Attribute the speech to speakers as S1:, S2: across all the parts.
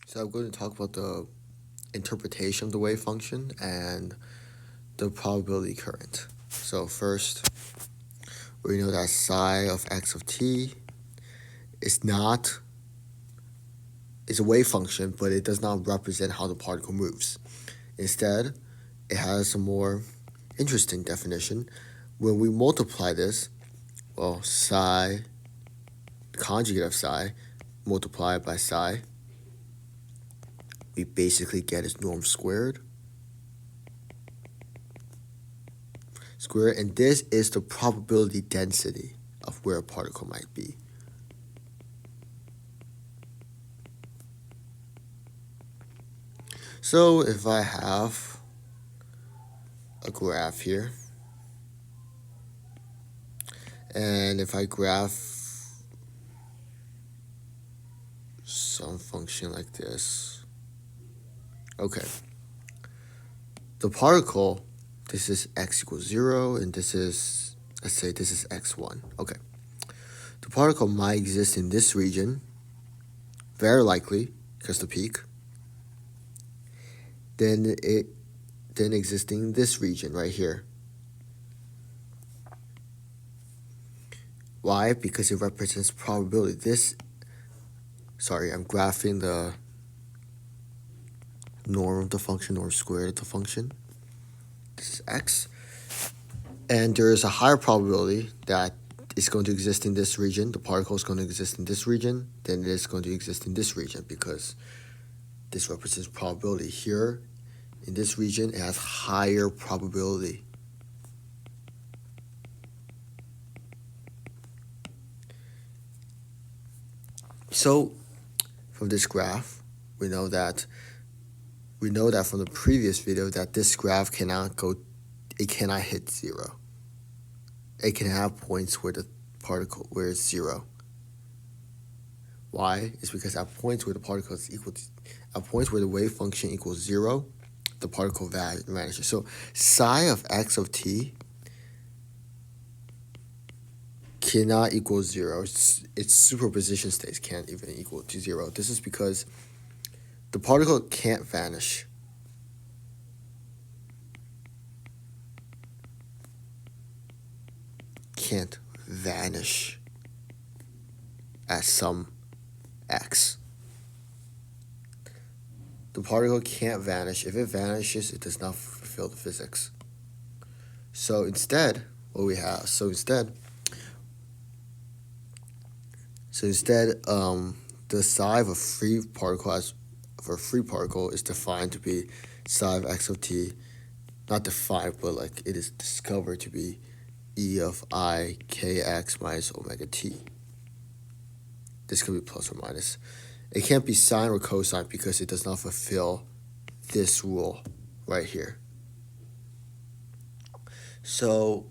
S1: So I'm going to talk about the interpretation of the wave function and the probability current. So first, we know that psi of x of t is a wave function, but it does not represent how the particle moves. Instead, it has a more interesting definition. When we multiply this, well, psi, conjugate of psi, multiplied by psi, we basically get its norm squared. And this is the probability density of where a particle might be. So if I have a graph here, and if I graph some function like this, okay, the particle, this is x equals 0, and this is, let's say this is x1. Okay, the particle might exist in this region, very likely, because the peak. Then existing in this region right here. Why? Because it represents probability. I'm graphing the norm of the function, norm squared of the function. This is x. And there is a higher probability that it's going to exist in this region. The particle is going to exist in this region than it is going to exist in this region, because this represents probability. Here, in this region, it has higher probability. So, from this graph, we know that from the previous video that this graph cannot hit 0. It can have points where it's 0. Why? It's because at points where the wave function equals 0, the particle vanishes. So psi of x of t cannot equal 0. Its superposition states can't even equal to 0. This is because the particle can't vanish. Can't vanish at some x. The particle can't vanish. If it vanishes, it does not fulfill the physics. So instead, the psi of a free particle is defined to be psi of x of t, not defined, but like it is discovered to be e of I kx minus omega t. This could be plus or minus. It can't be sine or cosine because it does not fulfill this rule right here. So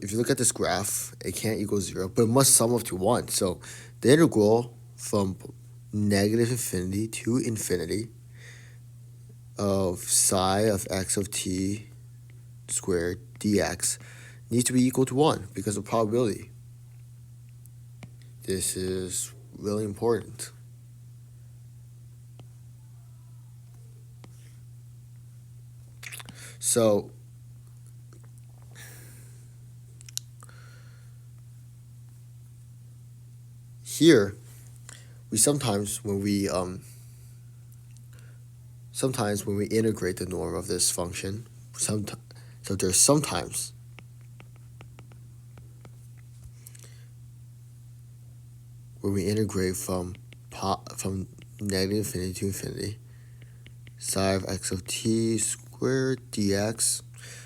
S1: if you look at this graph, it can't equal 0, but it must sum up to 1. So the integral from negative infinity to infinity of psi of x of t squared dx needs to be equal to 1 because of probability. This is really important. So here, sometimes when we integrate the norm of this function, there's sometimes when we integrate from negative infinity to infinity, psi of x of t squared dx,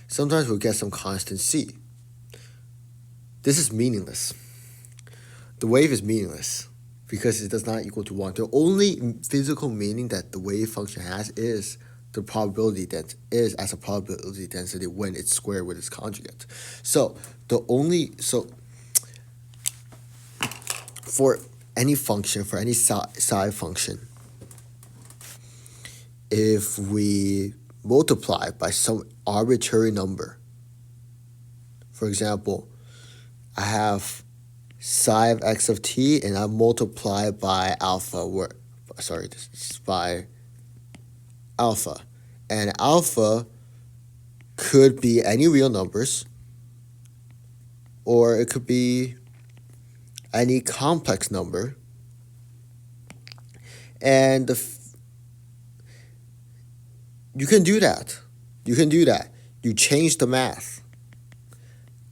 S1: sometimes we'll get some constant c. This is meaningless. The wave is meaningless because it does not equal to 1. The only physical meaning that the wave function has is the probability as a probability density when it's squared with its conjugate. So for any function, for any psi function, if we multiply by some arbitrary number, for example, I have psi of x of t, and I multiply by alpha, this is by alpha. And alpha could be any real numbers, or it could be any complex number. And you can do that. You change the math.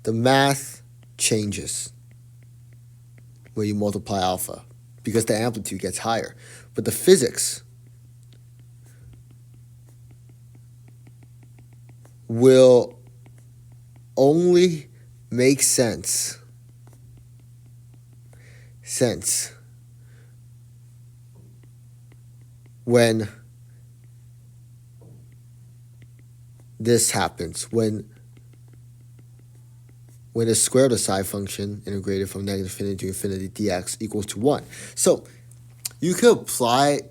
S1: The math changes when you multiply alpha because the amplitude gets higher. But the physics will only make sense when this happens, when the square of the psi function integrated from negative infinity to infinity dx equals to 1. So you could apply,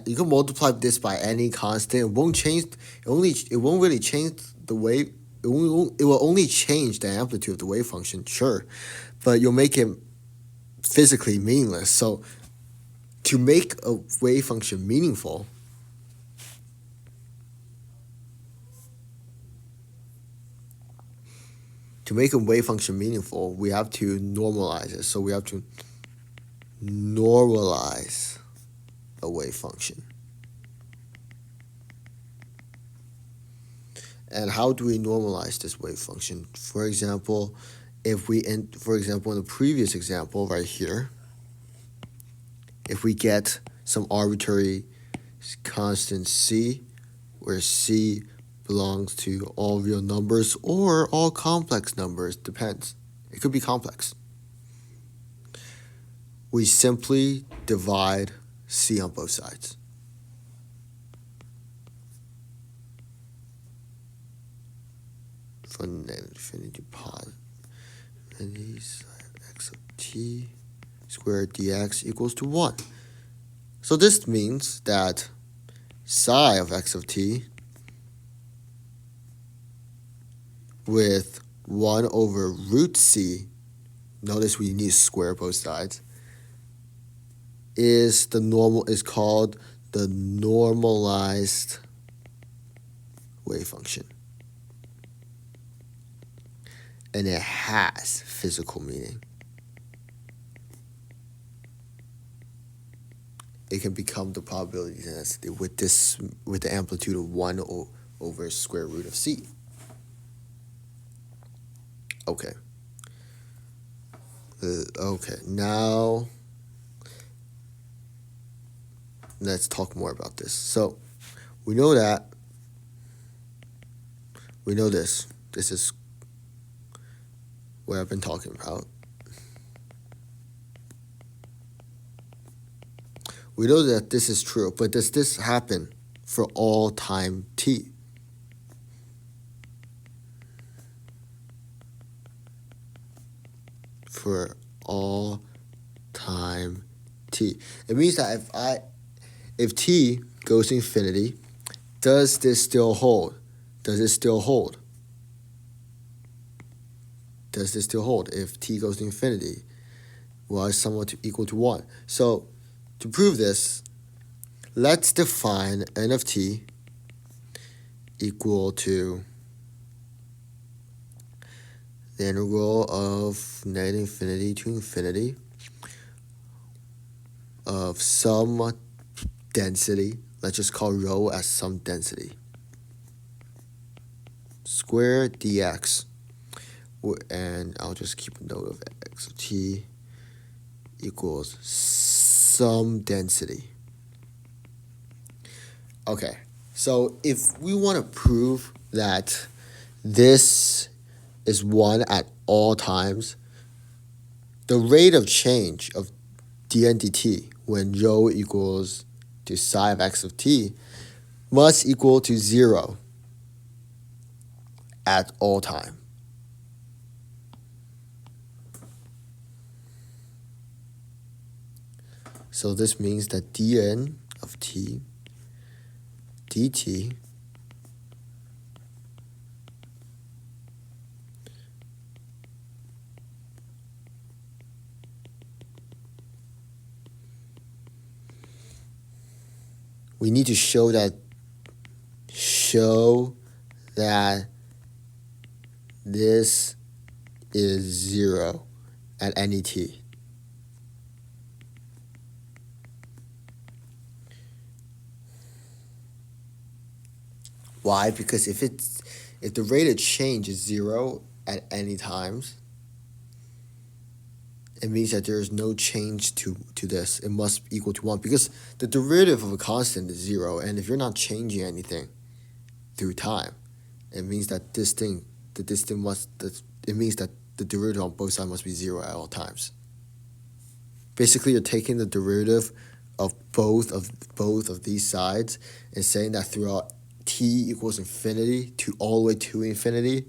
S1: you can multiply this by any constant. It won't change. It won't really change the wave. It will only change the amplitude of the wave function, sure, but you'll make it physically meaningless. So to make a wave function meaningful, we have to normalize it. So we have to normalize a wave function. And how do we normalize this wave function? For example, in the previous example right here, if we get some arbitrary constant c, where c belongs to all real numbers or all complex numbers, depends. It could be complex. We simply divide c on both sides. From negative infinity to positive infinity, psi of x of t squared dx equals to 1. So this means that psi of x of t with 1 over root c, notice we need to square both sides, is called the normalized wave function. And it has physical meaning. It can become the probability density with the amplitude of 1 over square root of c. Okay. Now let's talk more about this. So we know this. This is what I've been talking about. We know that this is true, but does this happen for all time t? For all time t. It means that if t goes to infinity, does this still hold? Does it still hold? Does this still hold if t goes to infinity? Well, it's somewhat equal to 1. So to prove this, let's define n of t equal to the integral of negative infinity to infinity of some density. Let's just call rho as some density. Square dx. And I'll just keep a note of x of t equals some density. Okay, so if we want to prove that this is 1 at all times, the rate of change of dn dt when rho equals to psi of x of t must equal to 0 at all time. So this means that dn of t dt we need to show that this is 0 at any t. Why? Because if the rate of change is 0 at any times, it means that there is no change to this. It must equal to 1 because the derivative of a constant is 0, and if you're not changing anything through time, it means that it means that the derivative on both sides must be 0 at all times. Basically, you're taking the derivative of both of these sides and saying that throughout t equals infinity to all the way to infinity,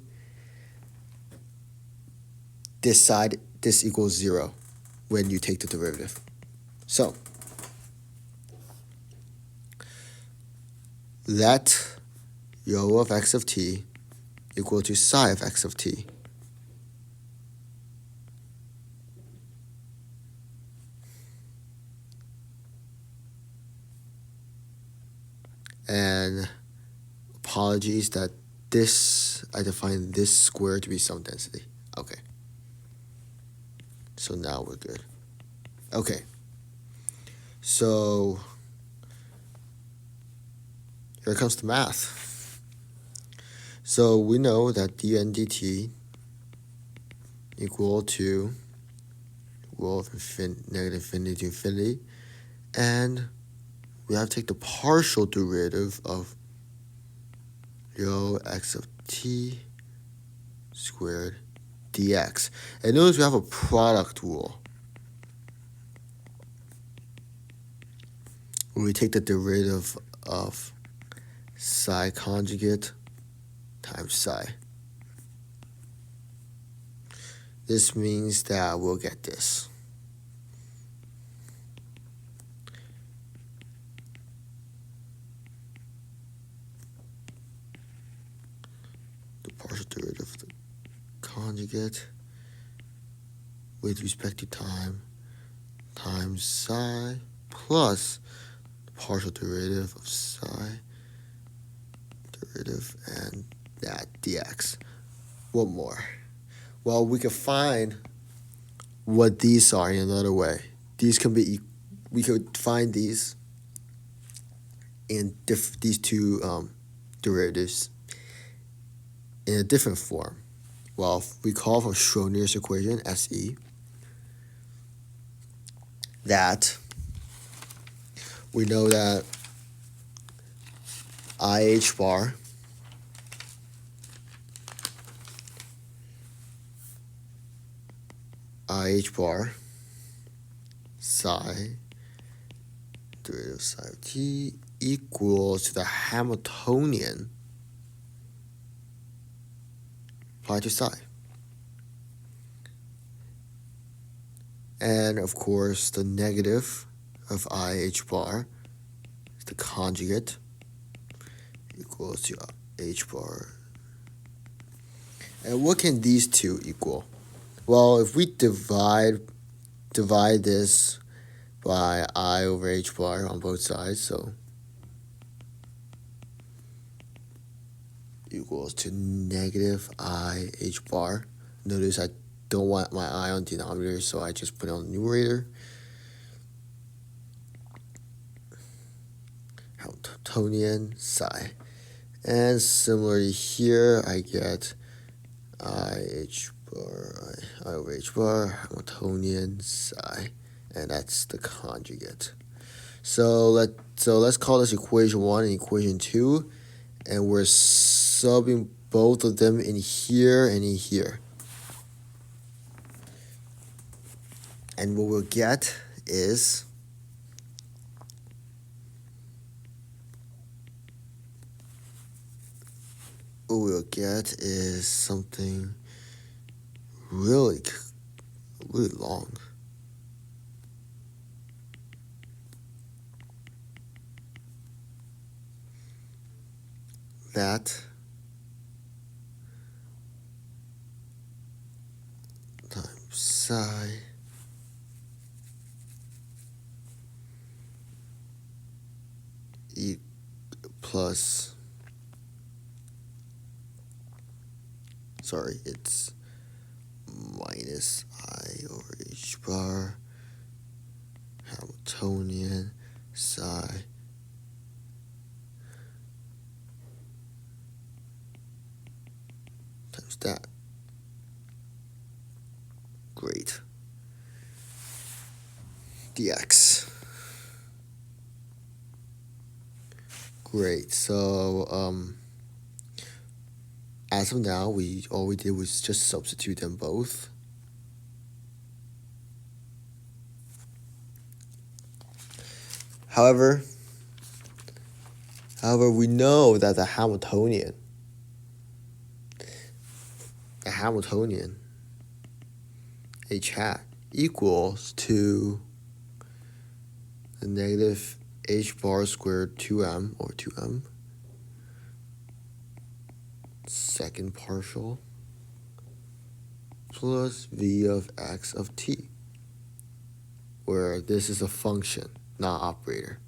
S1: this equals 0 when you take the derivative. So let rho of x of t equal to psi of x of t. And apologies that I defined this square to be some density. Okay. So now we're good. Okay. So here comes the math. So we know that dn dt equal to rho of negative infinity to infinity, and we have to take the partial derivative of rho x of t squared dx. And notice we have a product rule where we take the derivative of psi conjugate times psi. This means that we'll get this. The partial derivative of the conjugate with respect to time times psi plus the partial derivative of psi derivative and that dx. What more? Well, we can find what these are in another way. We could find these in these two derivatives in a different form. Well, if we call from Schrodinger's equation, SE, that we know that IH bar psi derivative of psi of t equals to the Hamiltonian applied to psi. And of course, the negative of IH bar is the conjugate equals to H bar. And what can these two equal? Well, if we divide this by I over H bar on both sides, so equals to negative I H bar. Notice I don't want my I on denominator, so I just put it on the numerator. Hamiltonian psi. And similarly here, I get IH bar, I over H bar, Hamiltonian psi, and that's the conjugate. So let's call this equation 1 and equation 2, and we're subbing both of them in here and in here. And what we'll get is something really long. That times psi plus, sorry, it's minus I over h bar Hamiltonian psi times that. Great. Dx. Great. So as of now, all we did was just substitute them both. However, we know that the Hamiltonian H hat equals to the negative h bar squared 2m or 2m second partial plus v of x of t, where this is a function, not operator.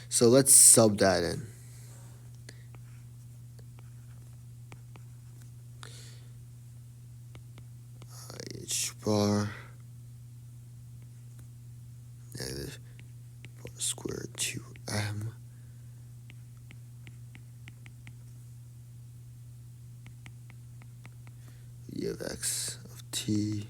S1: So let's sub that in. H bar negative bar squared 2m v of x of t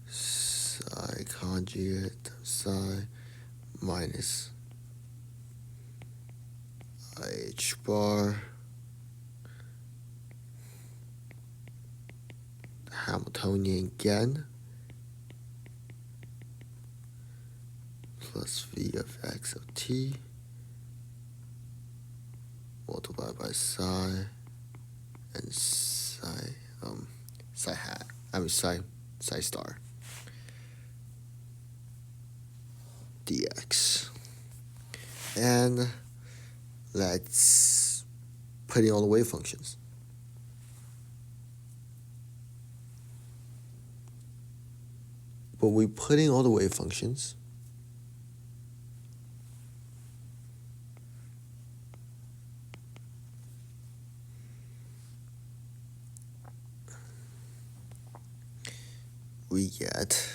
S1: psi conjugate times psi minus h bar Hamiltonian again plus v of x of t multiplied by psi and psi hat. Psi star dx. And let's put in all the wave functions. But we put in all the wave functions, we get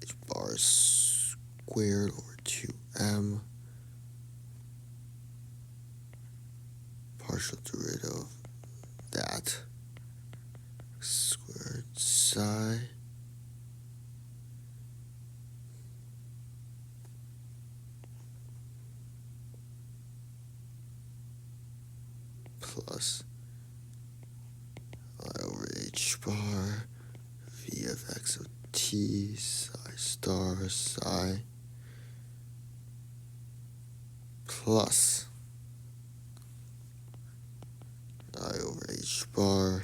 S1: h bar squared over 2m partial derivative of that squared psi plus I over h bar v of x of t psi star psi plus I over h bar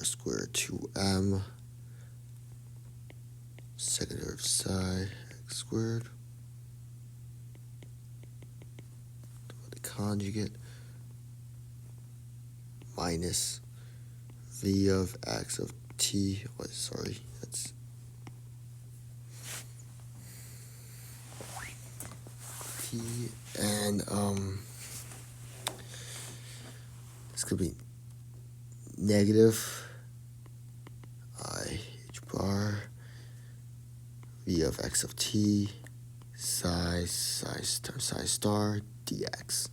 S1: squared 2m second derivative psi x squared the conjugate minus v of x of t. That's t, and this could be negative I h bar v of x of t psi star dx.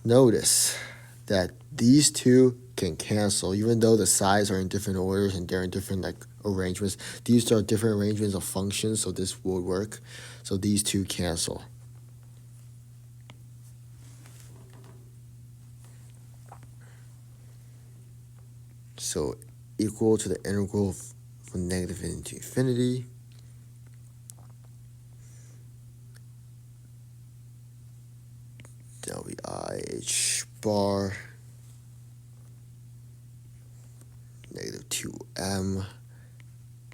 S1: Notice that these two can cancel, even though the sides are in different orders and they're in different arrangements. These are different arrangements of functions, so this would work. So these two cancel. So equal to the integral from negative infinity to infinity. That'll be IH bar negative 2m,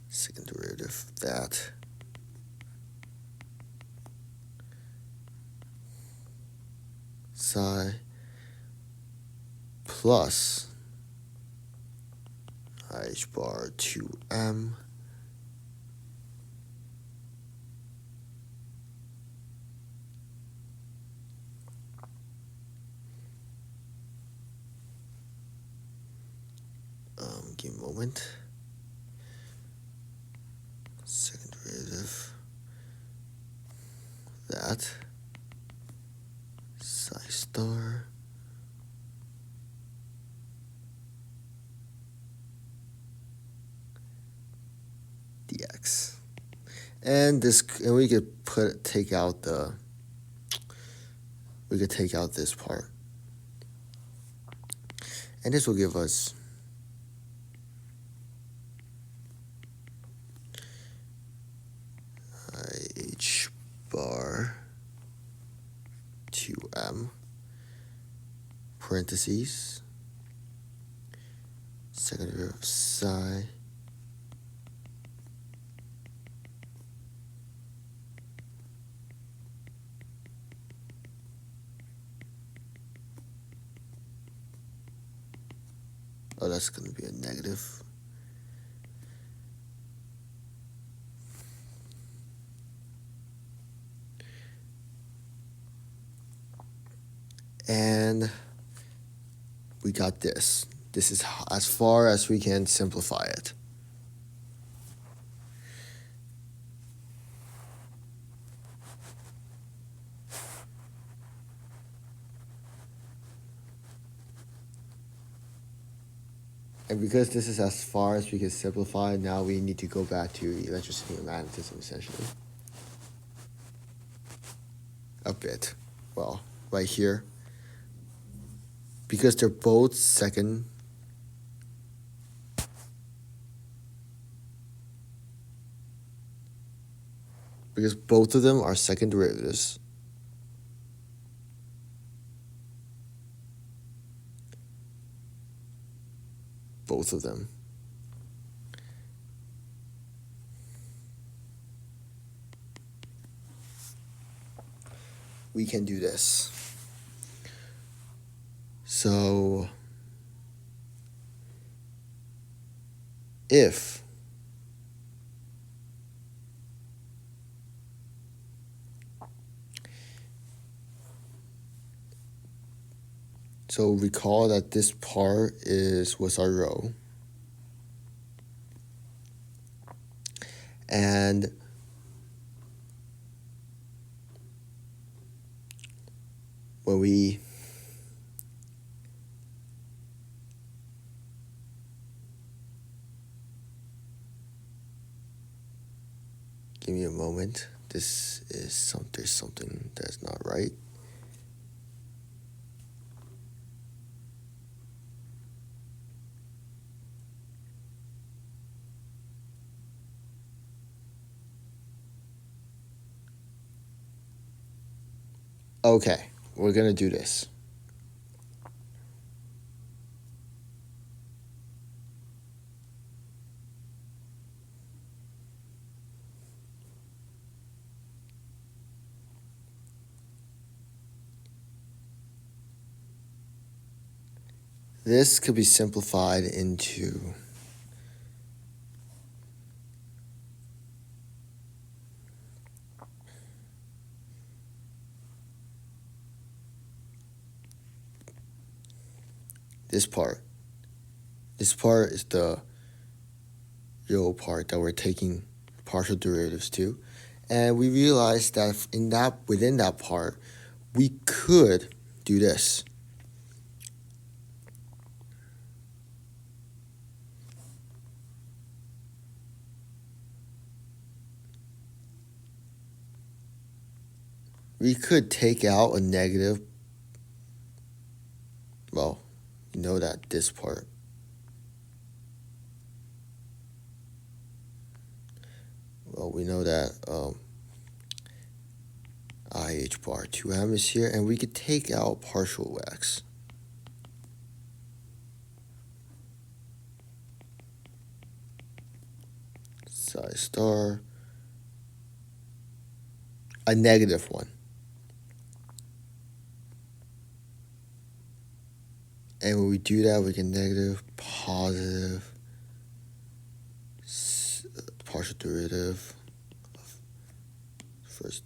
S1: second derivative of that, psi plus IH bar 2m give me a moment. Second derivative that psi star dx, and we could take out this part, and this will give us IH bar 2m parentheses second derivative of psi that's going to be a negative. And we got this. This is as far as we can simplify it. And because this is as far as we can simplify, now we need to go back to electricity and magnetism, essentially. A bit. Well, right here. Because they're both second, because both of them are second derivatives, both of them. We can do this. So if so recall that this part was our rho, and when we give me a moment, there's something that's not right. Okay, we're gonna do this. This could be simplified into this part. This part is the real part that we're taking partial derivatives to. And we realized that within that part, we could do this. We could take out a negative. Well, you know that this part. Well, we know that psi h bar 2m is here, and we could take out partial x. Psi star, a negative one. And when we do that, we get negative, positive, partial derivative of first,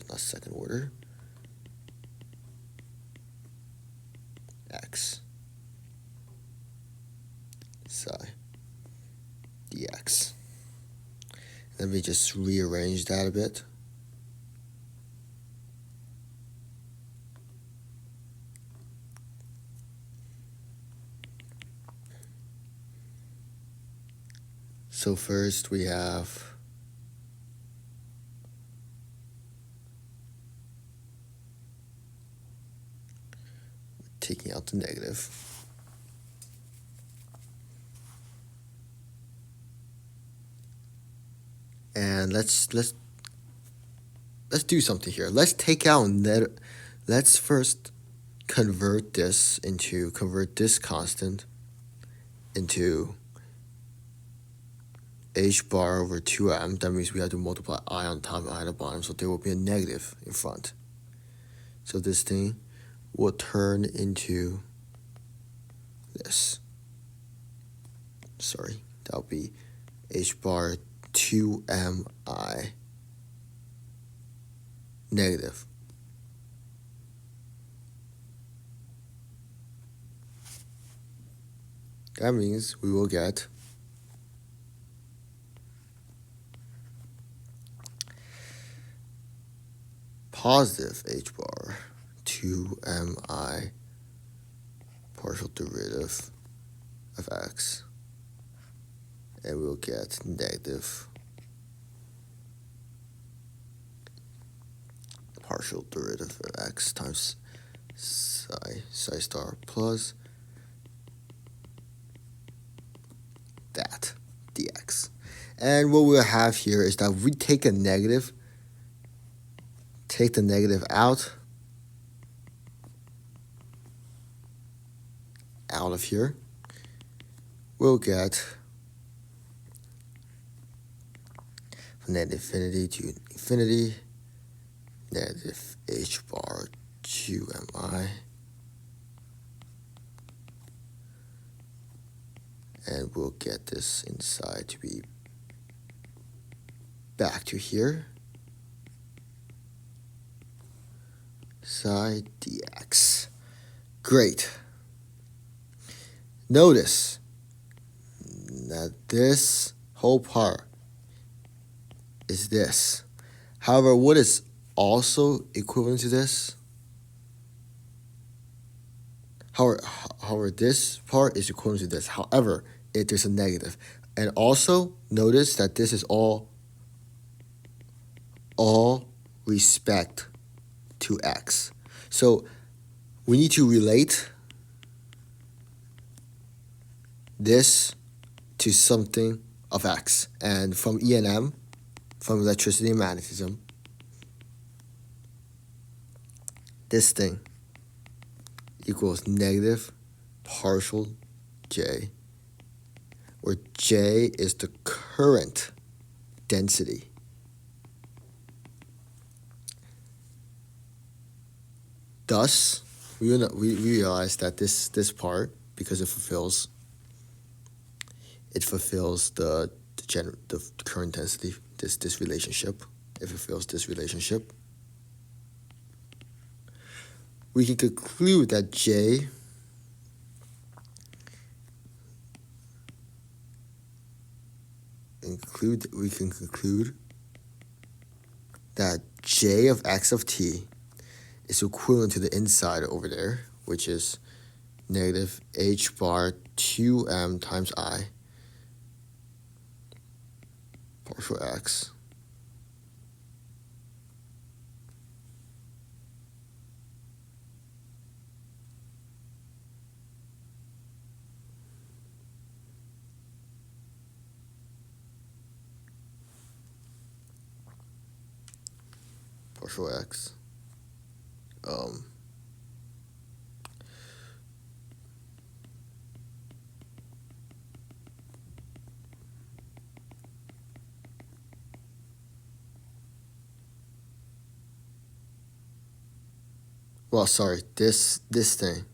S1: not second order, x psi dx. Let me just rearrange that a bit. So first we have taking out the negative. And let's do something here. Let's take out let's first convert this constant into h bar over 2m. That means we have to multiply I on top and I on the bottom, so there will be a negative in front. So this thing will turn into this. Sorry, that'll be h bar 2mi negative. That means we will get positive h bar 2mi partial derivative of x, and we'll get negative partial derivative of x times psi star plus that dx. And what we'll have here is that we take a negative, take the negative out of here, we'll get from negative infinity to infinity negative h bar 2mi, and we'll get this inside to be back to here, psi dx. Great. Notice that this whole part is this. However, what is also equivalent to this? However, this part is equivalent to this. However, there's a negative. And also, notice that this is all respect to x. So we need to relate this to something of x. And from E&M, from electricity and magnetism, this thing equals negative partial J, where J is the current density. Thus, we realize that this part, because it fulfills the current density, this relationship. It fulfills this relationship. We can conclude that J we can conclude that J of x of t is equivalent to the inside over there, which is negative h bar 2m times I partial x partial x. Well, sorry, this thing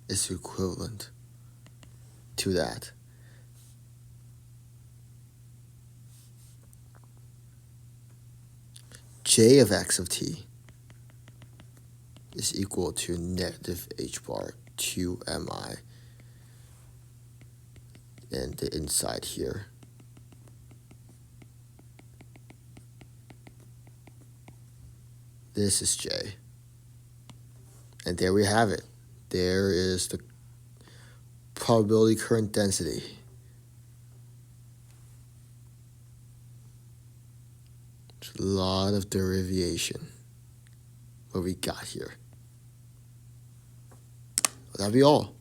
S1: is equivalent to that. J of x of t is equal to negative h bar 2mi, and the inside here. This is j. And there we have it. There is the probability current density. There's a lot of derivation. What we got here. That'll be all.